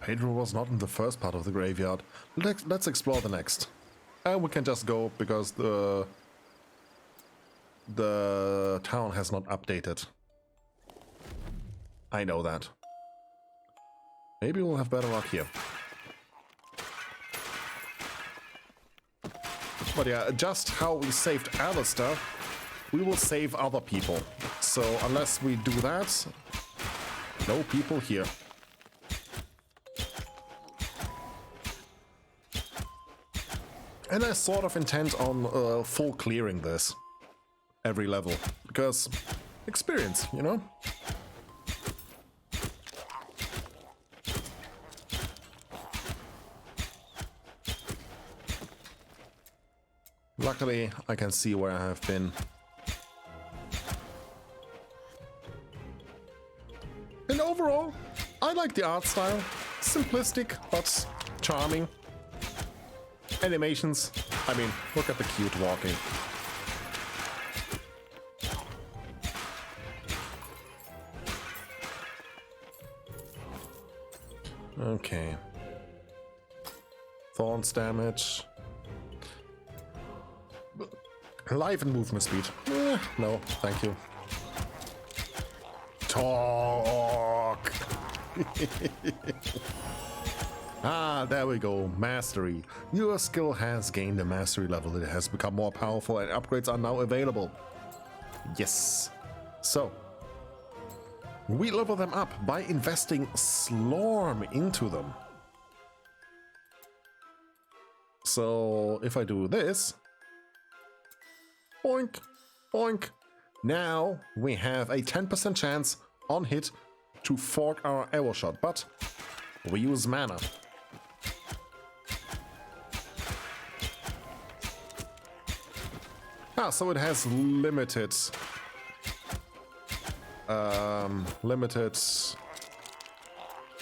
Pedro was not in the first part of the graveyard. Let's explore the next. And we can just go because the town has not updated. I know that. Maybe we'll have better luck here. But yeah, just how we saved Alistair, we will save other people. So unless we do that, no people here. And I sort of intend on full clearing this every level, because experience, you know? Luckily, I can see where I have been. And overall, I like the art style. Simplistic, but charming. Animations. I mean, look at the cute walking. Okay. Thorns damage. Life and movement speed. No, thank you. Talk! Ah, there we go. Mastery. Your skill has gained a mastery level. It has become more powerful and upgrades are now available. Yes. So, we level them up by investing Slorm into them. So, if I do this... Boink, boink. Now we have a 10% chance on hit to fork our arrow shot, but we use mana. Ah, so it has limited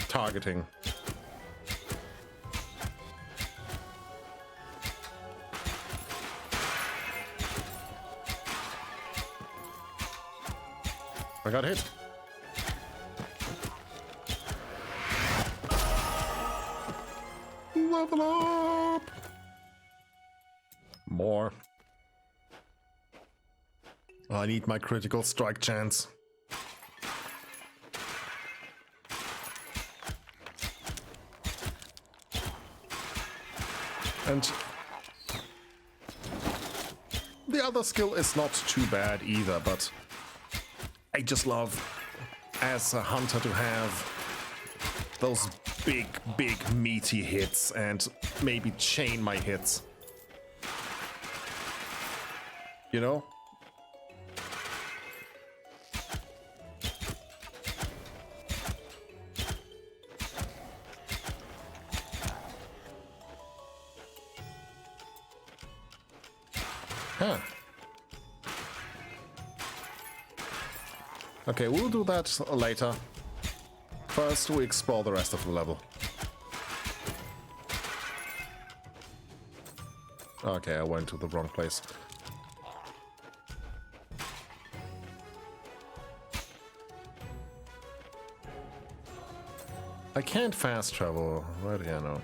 targeting. I got hit. Level up! More. I need my critical strike chance. And the other skill is not too bad either, but I just love, as a hunter, to have those big, meaty hits and maybe chain my hits. You know? Huh. Okay, we'll do that later. First, we explore the rest of the level. Okay, I went to the wrong place. I can't fast travel. Where do I know?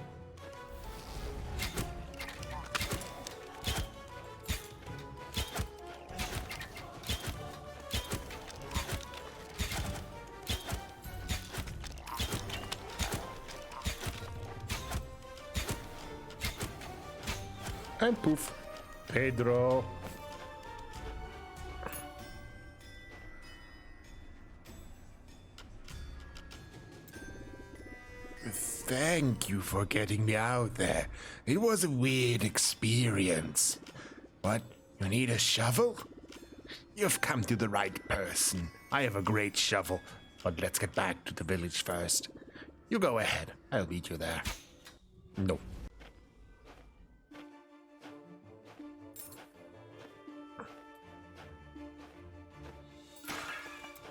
And poof, Pedro. Thank you for getting me out there. It was a weird experience. What? You need a shovel? You've come to the right person. I have a great shovel, but let's get back to the village first. You go ahead. I'll meet you there. No.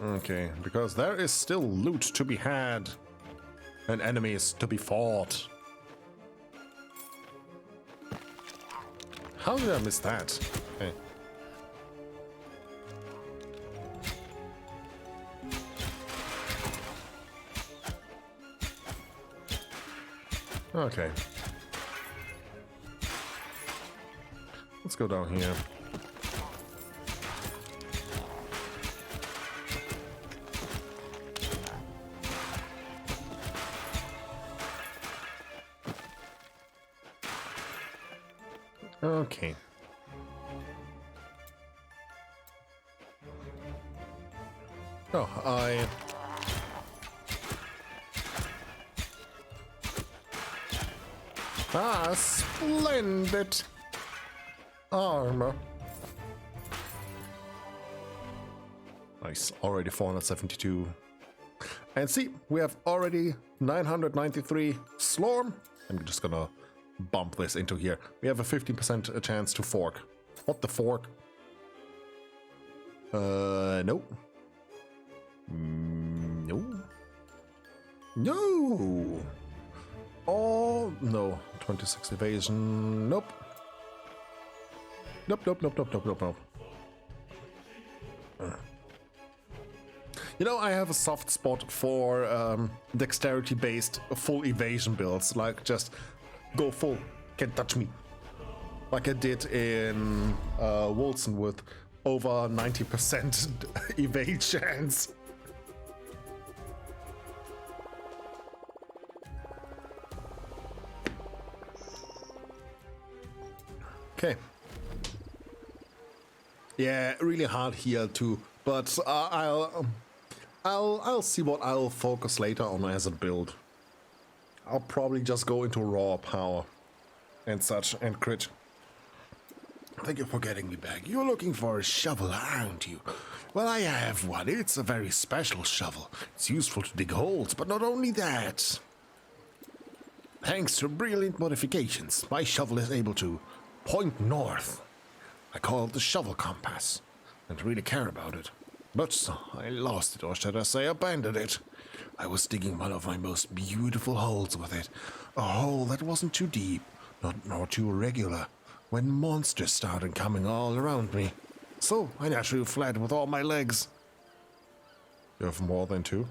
Okay, because there is still loot to be had and enemies to be fought. How did I miss that? Okay. Okay. Let's go down here. Okay. Oh, splendid armor. Nice, already 472. And see, we have already 993 Slorm. I'm just gonna bump this into here. We have a 15% chance to fork. What the fork? No. No. No. Oh, no. 26 evasion. Nope. Nope, nope, nope, nope, nope, nope, nope. You know, I have a soft spot for dexterity-based full evasion builds. Like, just go full. Can't touch me. Like I did in Wilson with over 90% evade chance. Okay. Yeah, really hard here too, but I'll see what I'll focus later on as a build. I'll probably just go into raw power and such and crit. Thank you for getting me back. You're looking for a shovel, aren't you? Well, I have one. It's a very special shovel. It's useful to dig holes, but not only that. Thanks to brilliant modifications, my shovel is able to point north. I call it the shovel compass, and really care about it. But I lost it, or should I say abandoned it. I was digging one of my most beautiful holes with it. A hole that wasn't too deep, nor too irregular, when monsters started coming all around me. So I naturally fled with all my legs. You have more than two?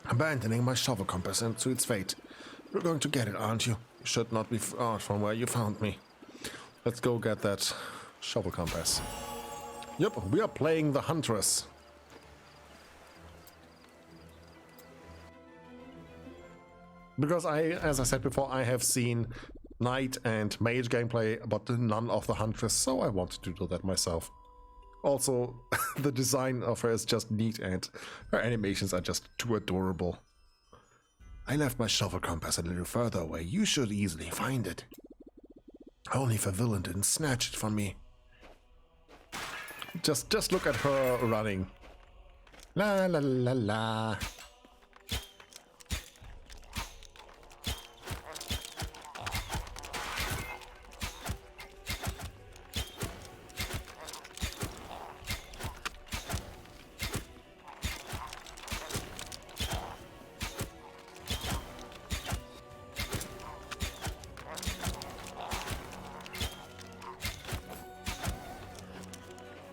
Abandoning my shovel compass and to its fate. You're going to get it, aren't you? You should not be far from where you found me. Let's go get that shovel compass. Yep, we are playing the Huntress. Because as I said before, I have seen Knight and Mage gameplay, but none of the Huntress, so I wanted to do that myself. Also, the design of her is just neat and her animations are just too adorable. I left my shovel compass a little further away. You should easily find it. Only if a villain didn't snatch it from me. Just look at her running. La la la la.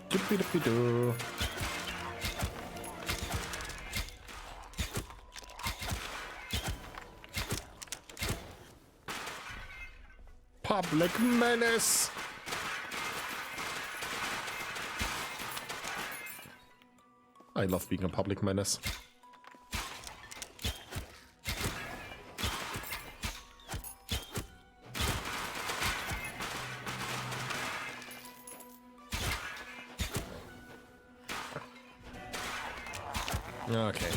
Doopy-doopy-doo. Public menace. I love being a public menace. Okay.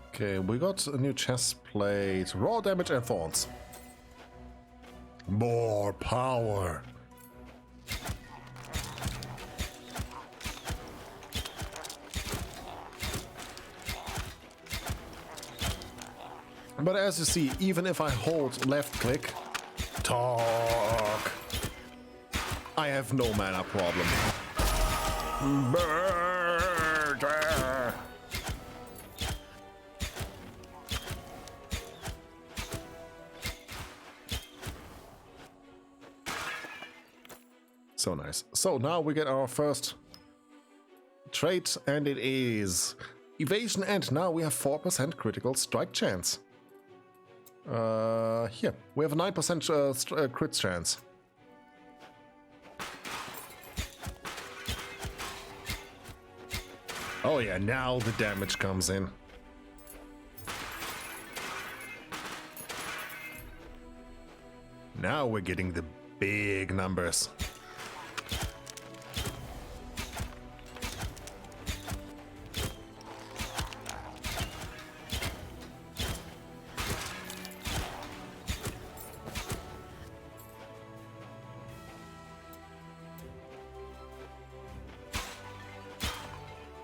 Okay, we got a new chest plate. Raw damage and thorns. More power. But as you see, even if I hold left click, talk, I have no mana problem. Murder. So nice. So now we get our first trait, and it is evasion, and now we have 4% critical strike chance. Here, we have a 9% crit chance. Oh yeah, now the damage comes in. Now we're getting the big numbers.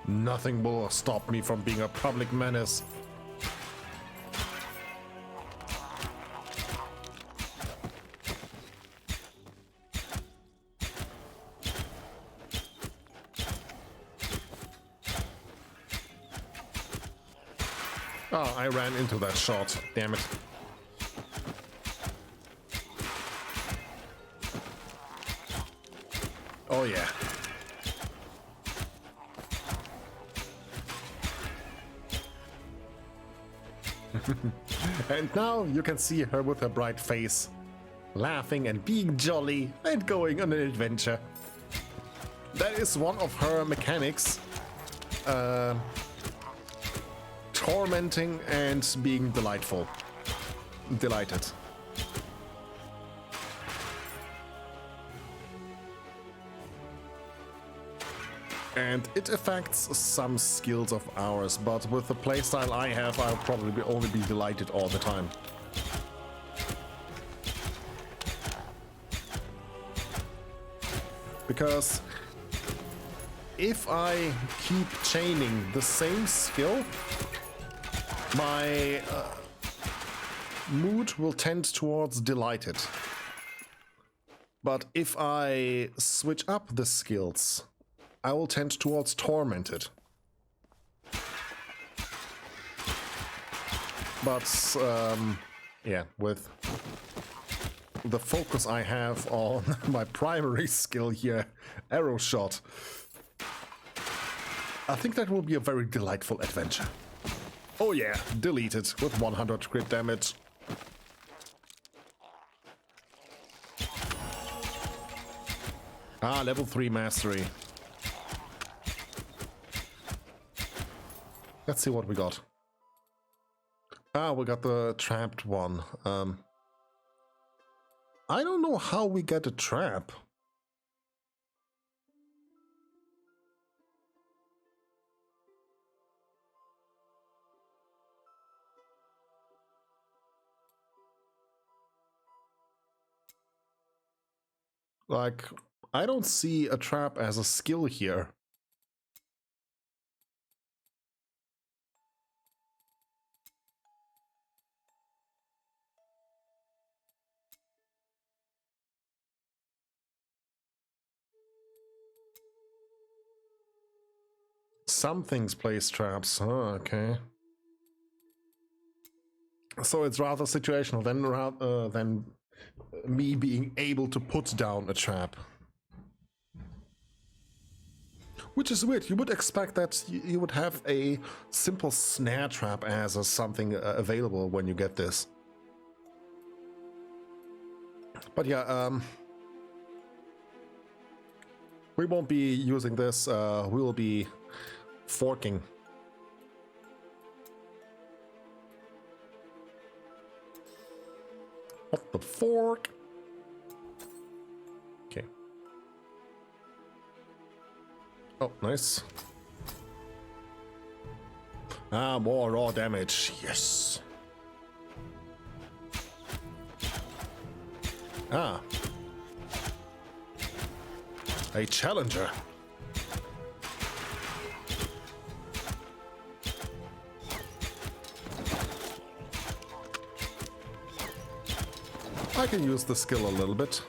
Nothing will stop me from being a public menace. Oh, I ran into that shot. Damn it. Oh yeah. And now you can see her with her bright face, laughing and being jolly and going on an adventure. That is one of her mechanics. Tormenting and being delightful. Delighted. And it affects some skills of ours, but with the playstyle I have, I'll probably only be delighted all the time. Because if I keep chaining the same skill, my mood will tend towards delighted. But if I switch up the skills, I will tend towards tormented. But yeah, with the focus I have on my primary skill here, arrow shot, I think that will be a very delightful adventure. Oh yeah, deleted with 100 crit damage. Ah, level 3 mastery. Let's see what we got. Ah, we got the trapped one. I don't know how we get a trap. Like, I don't see a trap as a skill here. Some things place traps. Oh, okay. So it's rather situational than me being able to put down a trap. Which is weird. You would expect that you would have a simple snare trap as something available when you get this. But yeah, we won't be using this. We will be forking. What the fork? Okay. Oh, nice. Ah, more raw damage. Yes. Ah. A challenger. I can use the skill a little bit.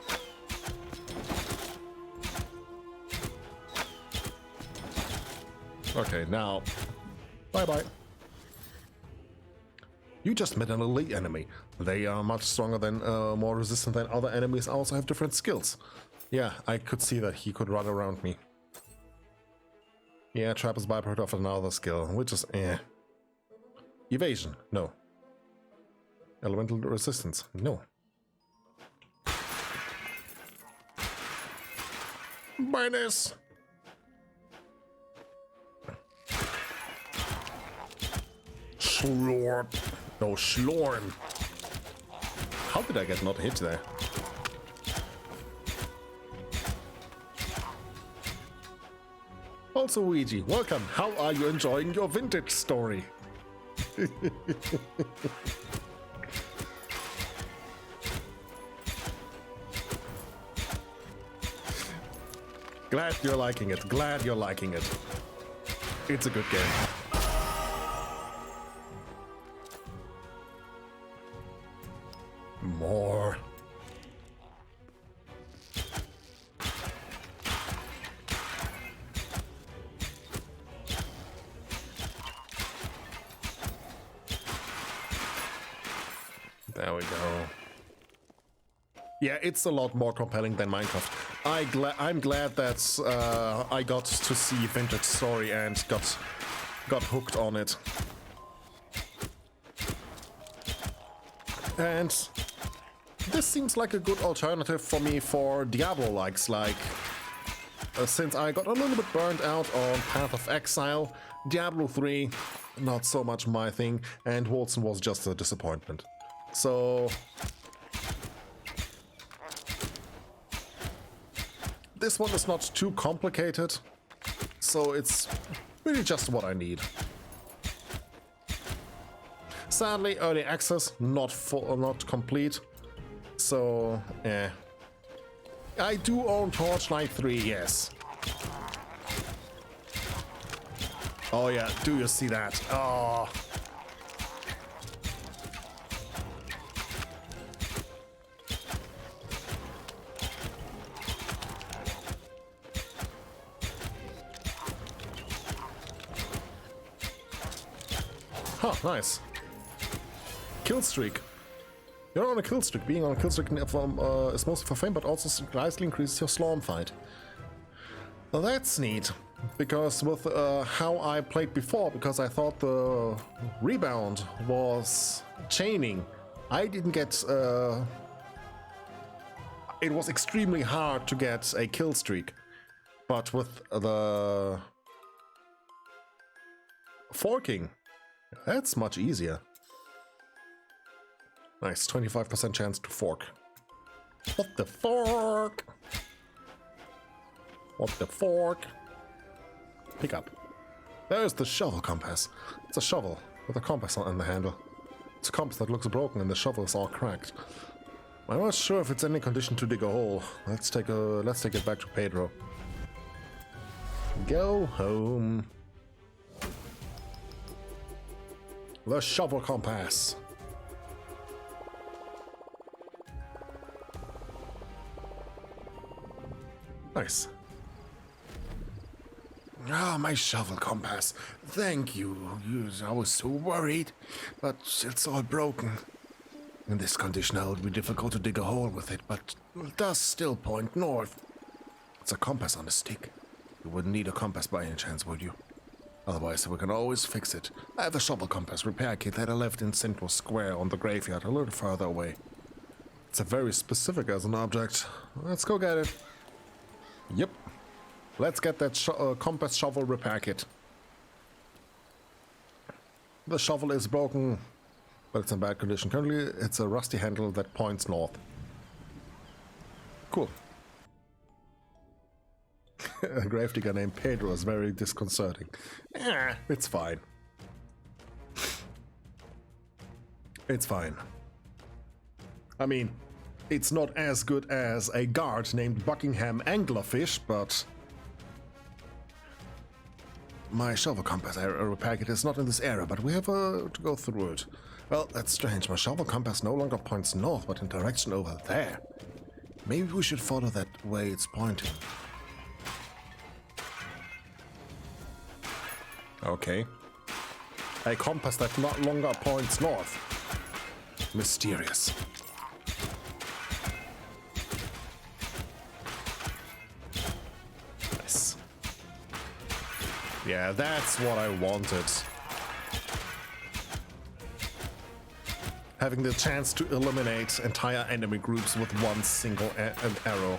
Okay, now, bye-bye. You just met an elite enemy. They are much stronger than, more resistant than other enemies, also have different skills. Yeah, I could see that he could run around me. Yeah, trap is byproduct of another skill, which is Evasion, no. Elemental resistance, no. Minus. Slorm. No, Slorm. How did I get not hit there? Also, Luigi, welcome. How are you enjoying your vintage story? Glad you're liking it. Glad you're liking it. It's a good game. More. There we go. Yeah, it's a lot more compelling than Minecraft. I'm glad that I got to see Vintage Story and got hooked on it. And this seems like a good alternative for me for Diablo-likes, since I got a little bit burned out on Path of Exile, Diablo 3, not so much my thing, and Wolzen was just a disappointment. So this one is not too complicated, so it's really just what I need. Sadly, early access not complete, so I do own Torchlight 3, yes. Oh yeah, do you see that? Oh. Huh, nice. Kill streak. You're on a kill streak. Being on a kill streak is mostly for fame, but also slightly increases your Slorm fight. Well, that's neat, because with how I played before, because I thought the rebound was chaining, I didn't get... it was extremely hard to get a kill streak, but with the forking, that's much easier. Nice, 25% chance to fork. What the fork? What the fork? Pick up. There's the shovel compass. It's a shovel with a compass on the handle. It's a compass that looks broken and the shovel is all cracked. I'm not sure if it's any condition to dig a hole. Let's take it back to Pedro. Go home. The shovel compass. Nice. Ah, my shovel compass. Thank you. I was so worried, but it's all broken. In this condition, it would be difficult to dig a hole with it, but it does still point north. It's a compass on a stick. You wouldn't need a compass by any chance, would you? Otherwise, we can always fix it. I have a shovel compass repair kit that I left in Central Square on the graveyard a little further away. It's a very specific as an object. Let's go get it. Yep. Let's get that compass shovel repair kit. The shovel is broken, but it's in bad condition. Currently, it's a rusty handle that points north. Cool. A gravedigger named Pedro is very disconcerting. It's fine. It's fine. I mean, it's not as good as a guard named Buckingham Anglerfish, but my shovel compass repair kit is not in this area, but we have to go through it. Well, that's strange. My shovel compass no longer points north, but in direction over there. Maybe we should follow that way it's pointing. Okay. A compass that no longer points north. Mysterious. Yeah, that's what I wanted. Having the chance to eliminate entire enemy groups with one single an arrow.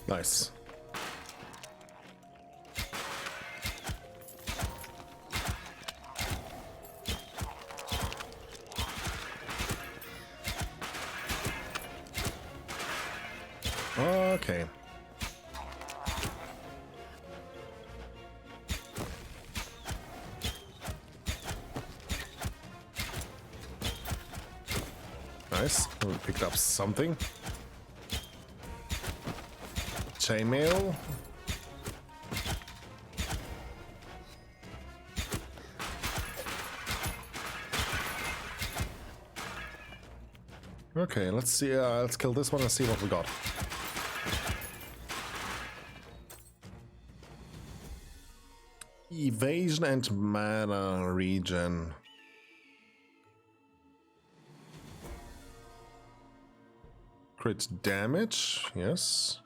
Nice. Okay. Nice. We picked up something. Chainmail. Okay, let's see. Let's kill this one and see what we got. Evasion and mana regen. Crit damage, yes.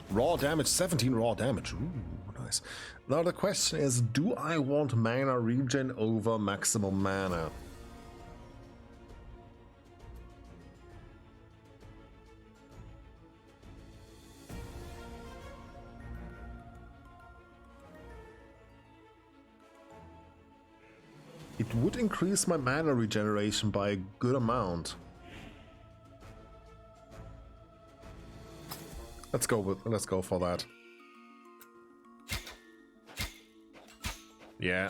Raw damage, 17 raw damage. Ooh, nice. Now the question is, do I want mana regen over maximum mana? It would increase my mana regeneration by a good amount. Let's go for that. Yeah.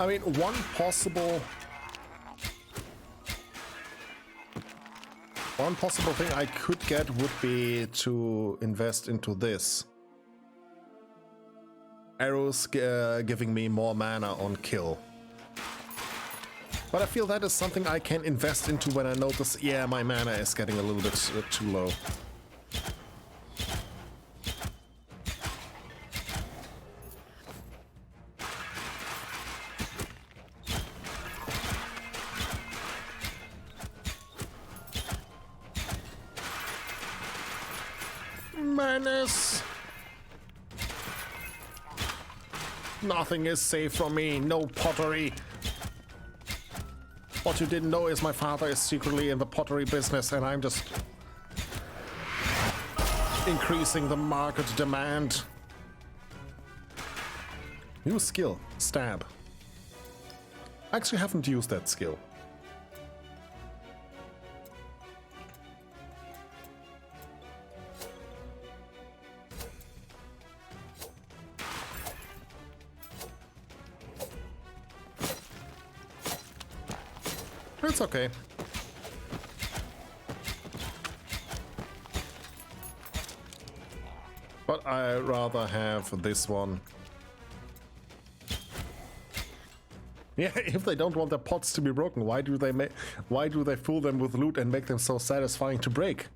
I mean, one possible thing I could get would be to invest into this. Arrows giving me more mana on kill. But I feel that is something I can invest into when I notice, yeah, my mana is getting a little bit too low. Menace! Nothing is safe from me, no pottery. What you didn't know is my father is secretly in the pottery business and I'm just increasing the market demand. New skill, stab. I actually haven't used that skill. It's okay. But I rather have this one. Yeah, if they don't want their pots to be broken, why do they fill them with loot and make them so satisfying to break?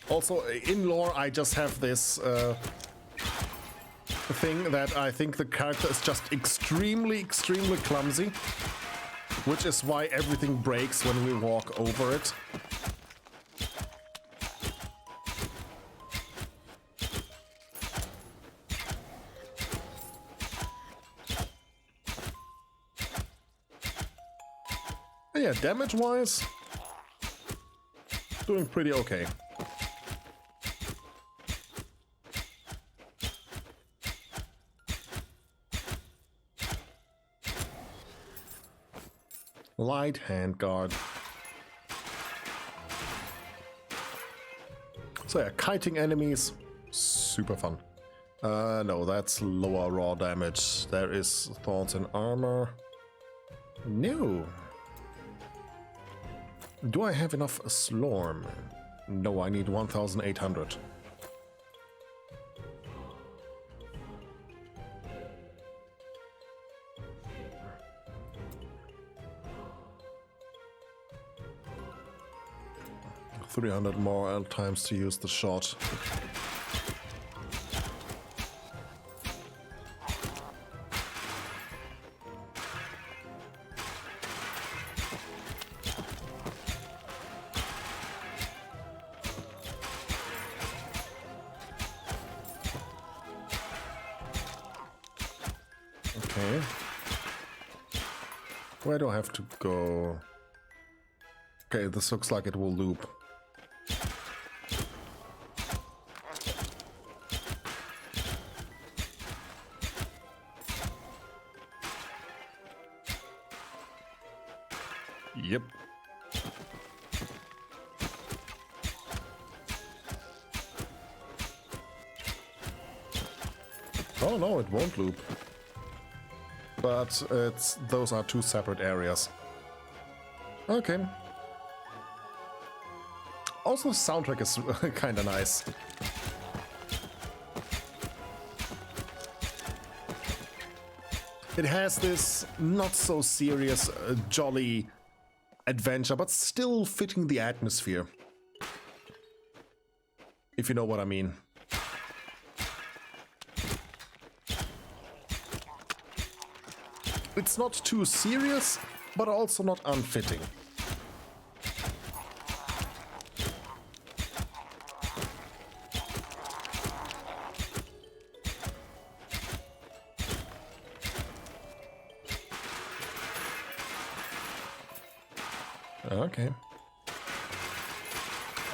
Also, in lore, I just have this thing that I think the character is just extremely clumsy, which is why everything breaks when we walk over it. And yeah, damage-wise, doing pretty okay. Light handguard. So yeah, kiting enemies, super fun. No, that's lower raw damage. There is thorns and armor. No. Do I have enough Slorm? No, I need 1,800. $300 more times to use the shot. Okay. Where do I have to go? Okay, this looks like it will loop. Yep. Oh no, it won't loop. But those are two separate areas. Okay. Also, the soundtrack is kinda nice. It has this not so serious, jolly adventure, but still fitting the atmosphere. If you know what I mean. It's not too serious, but also not unfitting. Okay.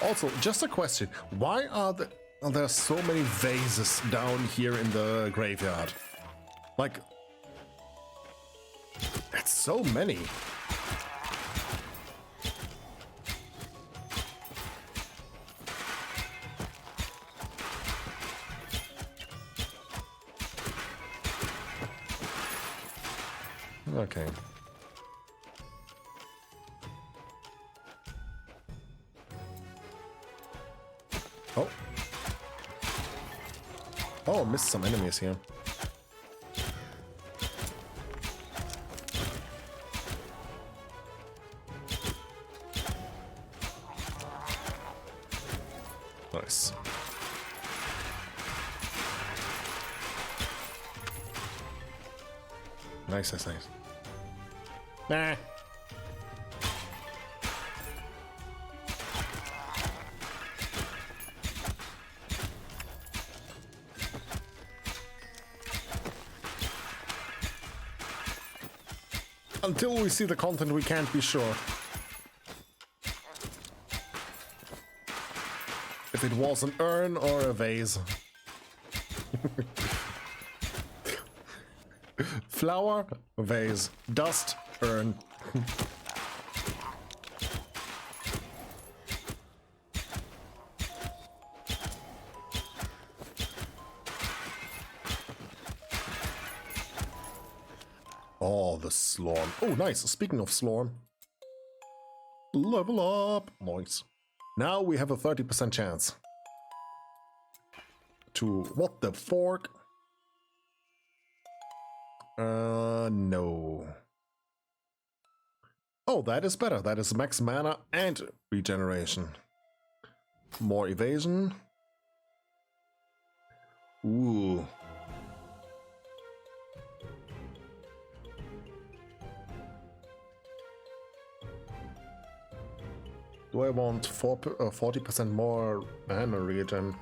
Also, just a question. Why are there so many vases down here in the graveyard? Like, that's so many. Okay. Oh. Oh, missed some enemies here. Nice. Nice, nice, nice. Nah. Until we see the content, we can't be sure. If it was an urn or a vase. Flower, vase, dust, urn. Oh, the Slorm. Oh, nice. Speaking of Slorm. Level up. Nice. Now we have a 30% chance. To what the fork? No. Oh, that is better. That is max mana and regeneration. More evasion. Ooh. Do I want 40% more mana regen?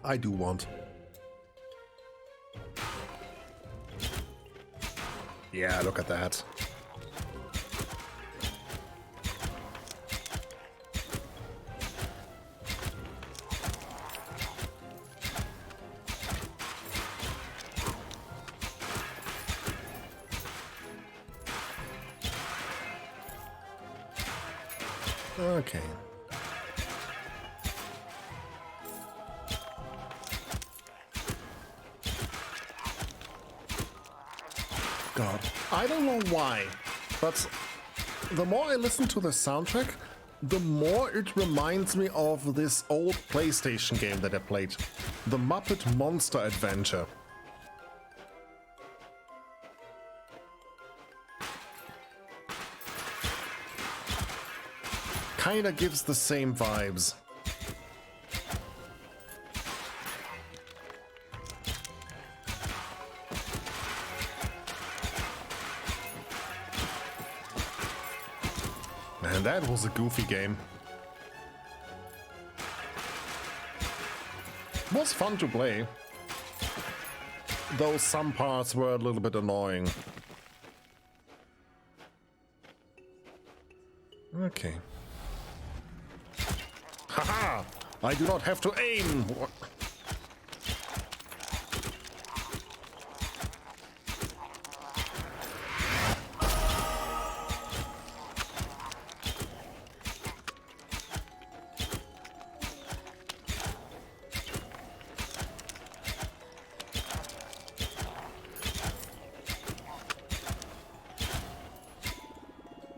I do want. Yeah, look at that. Okay. God, I don't know why, but the more I listen to the soundtrack, the more it reminds me of this old PlayStation game that I played, The Muppet Monster Adventure. Kinda gives the same vibes. Man, that was a goofy game. It was fun to play, though some parts were a little bit annoying. Okay. Haha! I do not have to aim!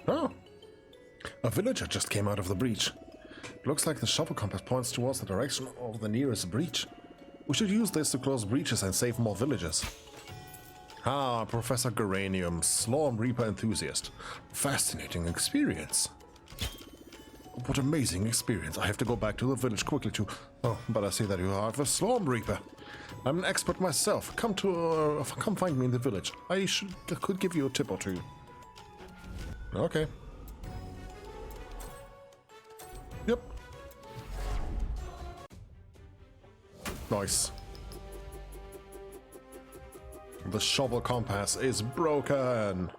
Oh! A villager just came out of the breach. Looks like the shovel compass points towards the direction of the nearest breach. We should use this to close breaches and save more villagers. Ah, Professor Geranium, Slorm Reaper enthusiast. Fascinating experience. What amazing experience. I have to go back to the village quickly to... Oh, but I see that you are the Slorm Reaper. I'm an expert myself. Come find me in the village. Could give you a tip or two. Okay. Yep. Nice. The shovel compass is broken.